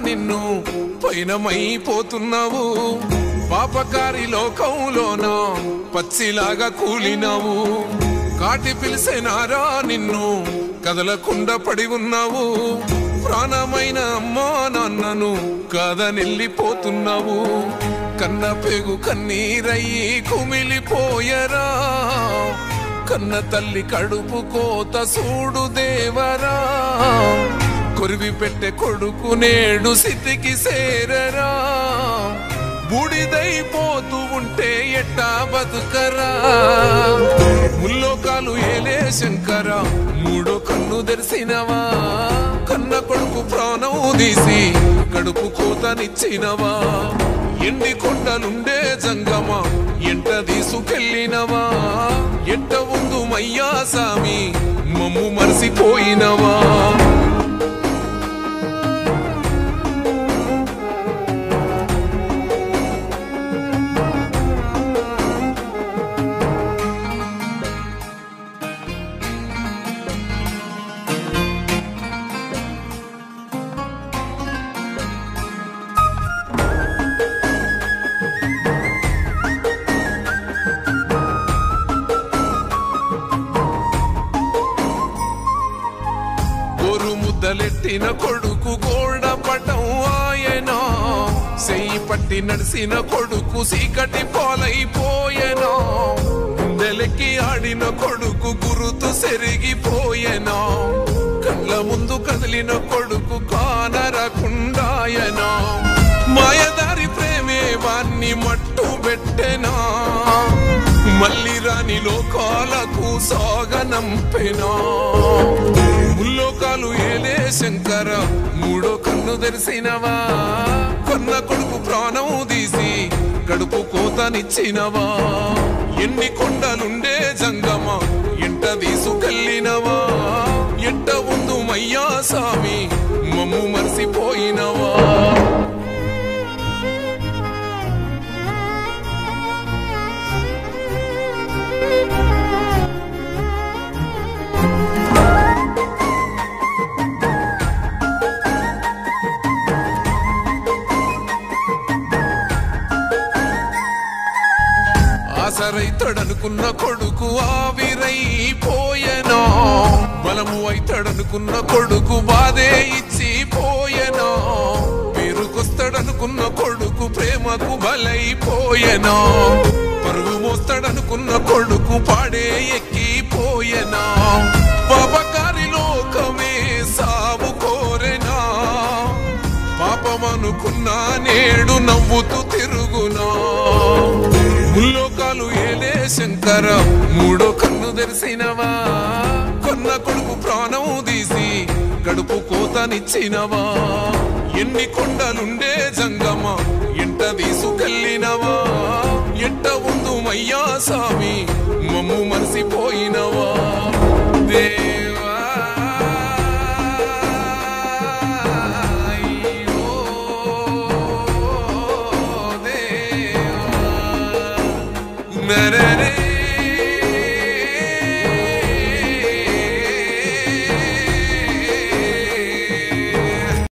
నిన్ను పైనమైపోతున్నావు పాపకారి లోకంలోన పచ్చిలాగా కూలినావు కాటి పిలిసేనారా నిన్ను కదలకుండా పడి ఉన్నావు ప్రాణమైన అమ్మా నాన్నను కాదనెళ్ళిపోతున్నావు కన్న పేగు కన్నీరయ్యి కుమిలిపోయరా కన్న తల్లి కడుపు కోత సూడు దేవరా కొరివి పెట్టే కొడుకు నేడు స్థితికి సేరరా బూడిదైపోతూ ఉంటే ఎట్టా బతుకరా ముల్లోకాలు ఏలే శంకర మూడో కన్ను తెరిసినవా కన్న కొడుకు ప్రాణం తీసి కడుపు కోతనిచ్చినవా ఎండి కొండలుండే జంగమా ఎంట తీసుకెళ్ళినవా ఎంట ఉందు మయ్యా సామి మమ్ము మరిసిపోయినవా ముద్దలెట్టిన కొడుకు గోడ పటం ఆయనా సెయ్యి పట్టి నడిసిన కొడుకు సీకటి పాలైపోయేనా గుండెలెక్కి ఆడిన కొడుకు గురుతు సెరిగిపోయేనా కళ్ళ ముందు కదిలిన కొడుకు కానరకుండాయనా మాయదారి ప్రేమే వాన్ని మట్టు పెట్టెనా మళ్ళీ రాని లోకాలకు సాగనంపెనా ముల్లోకాలు ఏలే శంకర మూడో కన్ను తెరిసినవా కన్న కొడుకు ప్రాణం తీసి కడుపు కోతనిచ్చినవా ఎన్ని కొండలుండే జంగమా ఎంట తీసుకెళ్ళినవా ఎంట ఉందు మయ్యా సామి మమ్ము మరిసిపోయినవా ఆసరైతడనుకున్న కొడుకు ఆవిరైపోయెనా బలము అయితడనుకున్న కొడుకు బాధే ఇచ్చిపోయెనా పేరుకొస్తాడనుకున్న కొడుకు ప్రేమకు బలైపోయెనా పరువు మోస్తాడనుకున్న కొడుకు పాడే ఎక్కిపోయెనా పాపకారి లోకమే సాగు కోరెనా పాపమనుకున్నా నేడు నవ్వుతూ తిరుగునా ముల్లోకాలు ఏలే శంకర మూడో కన్ను తెరిసినవా కన్న కొడుకు ప్రాణం తీసి కడుపు కోతనిచ్చినవా ఎన్ని కొండలుండే జంగమా ఎంట తీసుకెళ్ళినవా ఎంట ఉందు మయ్యా సామి మమ్ము మరిసిపోయినవా దేవా that